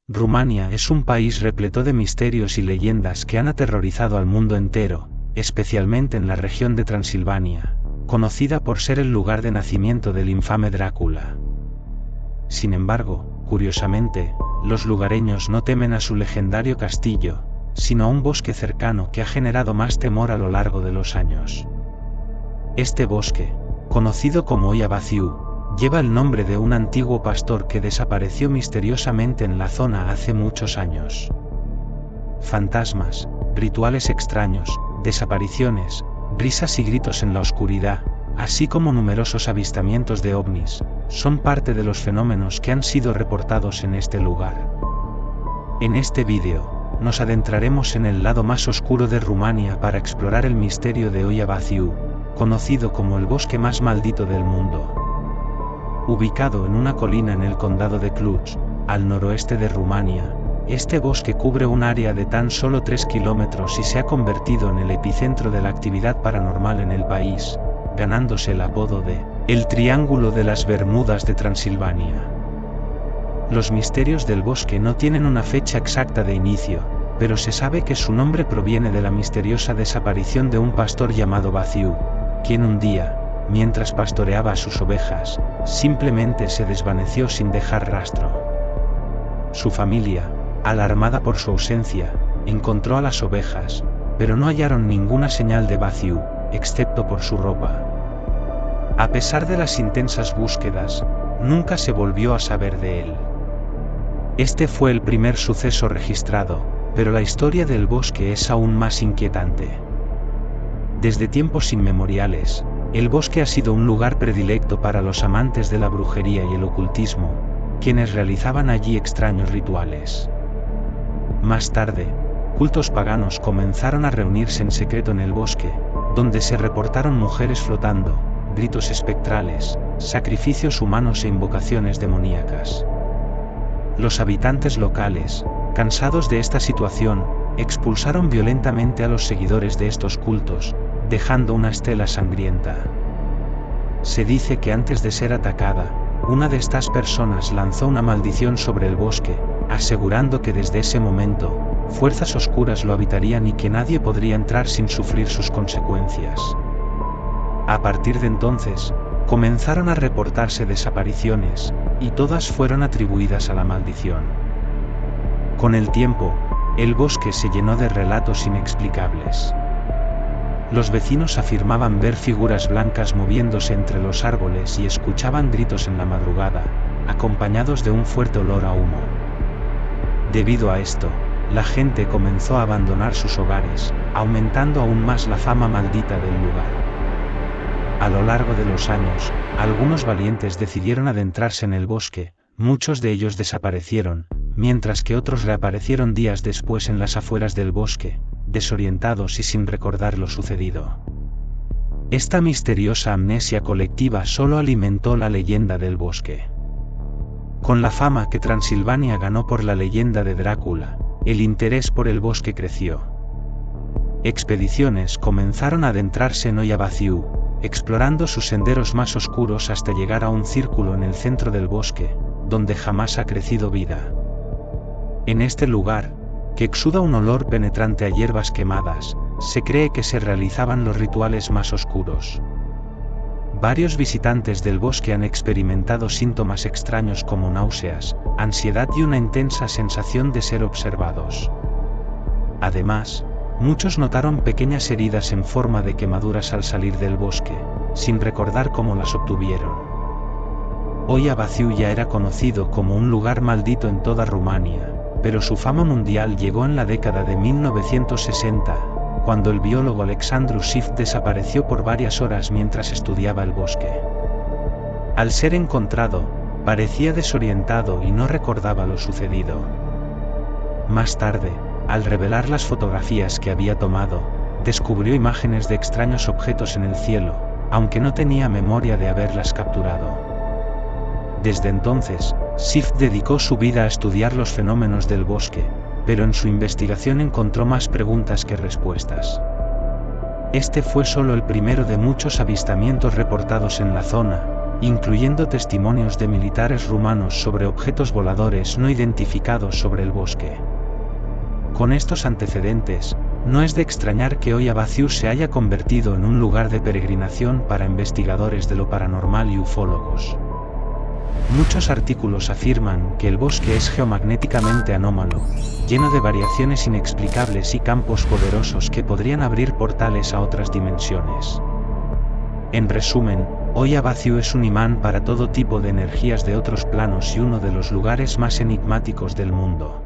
Rumania es un país repleto de misterios y leyendas que han aterrorizado al mundo entero, especialmente en la región de Transilvania, conocida por ser el lugar de nacimiento del infame Drácula. Sin embargo, curiosamente, los lugareños no temen a su legendario castillo, sino a un bosque cercano que ha generado más temor a lo largo de los años. Este bosque, conocido como Oia Baciu, lleva el nombre de un antiguo pastor que desapareció misteriosamente en la zona hace muchos años. Fantasmas, rituales extraños, desapariciones, risas y gritos en la oscuridad, así como numerosos avistamientos de ovnis, son parte de los fenómenos que han sido reportados en este lugar. En este vídeo, nos adentraremos en el lado más oscuro de Rumania para explorar el misterio de Oia Baciu, conocido como el bosque más maldito del mundo. Ubicado en una colina en el condado de Cluj, al noroeste de Rumania, este bosque cubre un área de tan solo 3 kilómetros y se ha convertido en el epicentro de la actividad paranormal en el país, ganándose el apodo de el Triángulo de las Bermudas de Transilvania. Los misterios del bosque no tienen una fecha exacta de inicio, pero se sabe que su nombre proviene de la misteriosa desaparición de un pastor llamado Baciu, quien un día, mientras pastoreaba a sus ovejas, simplemente se desvaneció sin dejar rastro. Su familia, alarmada por su ausencia, encontró a las ovejas, pero no hallaron ninguna señal de Baciu, excepto por su ropa. A pesar de las intensas búsquedas, nunca se volvió a saber de él. Este fue el primer suceso registrado, pero la historia del bosque es aún más inquietante. Desde tiempos inmemoriales, el bosque ha sido un lugar predilecto para los amantes de la brujería y el ocultismo, quienes realizaban allí extraños rituales. Más tarde, cultos paganos comenzaron a reunirse en secreto en el bosque, donde se reportaron mujeres flotando, gritos espectrales, sacrificios humanos e invocaciones demoníacas. Los habitantes locales, cansados de esta situación, expulsaron violentamente a los seguidores de estos cultos, dejando una estela sangrienta. Se dice que antes de ser atacada, una de estas personas lanzó una maldición sobre el bosque, asegurando que desde ese momento, fuerzas oscuras lo habitarían y que nadie podría entrar sin sufrir sus consecuencias. A partir de entonces, comenzaron a reportarse desapariciones, y todas fueron atribuidas a la maldición. Con el tiempo, el bosque se llenó de relatos inexplicables. Los vecinos afirmaban ver figuras blancas moviéndose entre los árboles y escuchaban gritos en la madrugada, acompañados de un fuerte olor a humo. Debido a esto, la gente comenzó a abandonar sus hogares, aumentando aún más la fama maldita del lugar. A lo largo de los años, algunos valientes decidieron adentrarse en el bosque, muchos de ellos desaparecieron, mientras que otros reaparecieron días después en las afueras del bosque, desorientados y sin recordar lo sucedido. Esta misteriosa amnesia colectiva solo alimentó la leyenda del bosque. Con la fama que Transilvania ganó por la leyenda de Drácula, el interés por el bosque creció. Expediciones comenzaron a adentrarse en Oia Baciu, explorando sus senderos más oscuros hasta llegar a un círculo en el centro del bosque, donde jamás ha crecido vida. En este lugar, que exuda un olor penetrante a hierbas quemadas, se cree que se realizaban los rituales más oscuros. Varios visitantes del bosque han experimentado síntomas extraños como náuseas, ansiedad y una intensa sensación de ser observados. Además, muchos notaron pequeñas heridas en forma de quemaduras al salir del bosque, sin recordar cómo las obtuvieron. Oia Baciu ya era conocido como un lugar maldito en toda Rumania, pero su fama mundial llegó en la década de 1960, cuando el biólogo Alexandru Sif desapareció por varias horas mientras estudiaba el bosque. Al ser encontrado, parecía desorientado y no recordaba lo sucedido. Más tarde, al revelar las fotografías que había tomado, descubrió imágenes de extraños objetos en el cielo, aunque no tenía memoria de haberlas capturado. Desde entonces, Sif dedicó su vida a estudiar los fenómenos del bosque, pero en su investigación encontró más preguntas que respuestas. Este fue solo el primero de muchos avistamientos reportados en la zona, incluyendo testimonios de militares rumanos sobre objetos voladores no identificados sobre el bosque. Con estos antecedentes, no es de extrañar que hoy Abacius se haya convertido en un lugar de peregrinación para investigadores de lo paranormal y ufólogos. Muchos artículos afirman que el bosque es geomagnéticamente anómalo, lleno de variaciones inexplicables y campos poderosos que podrían abrir portales a otras dimensiones. En resumen, hoy Abacius es un imán para todo tipo de energías de otros planos y uno de los lugares más enigmáticos del mundo.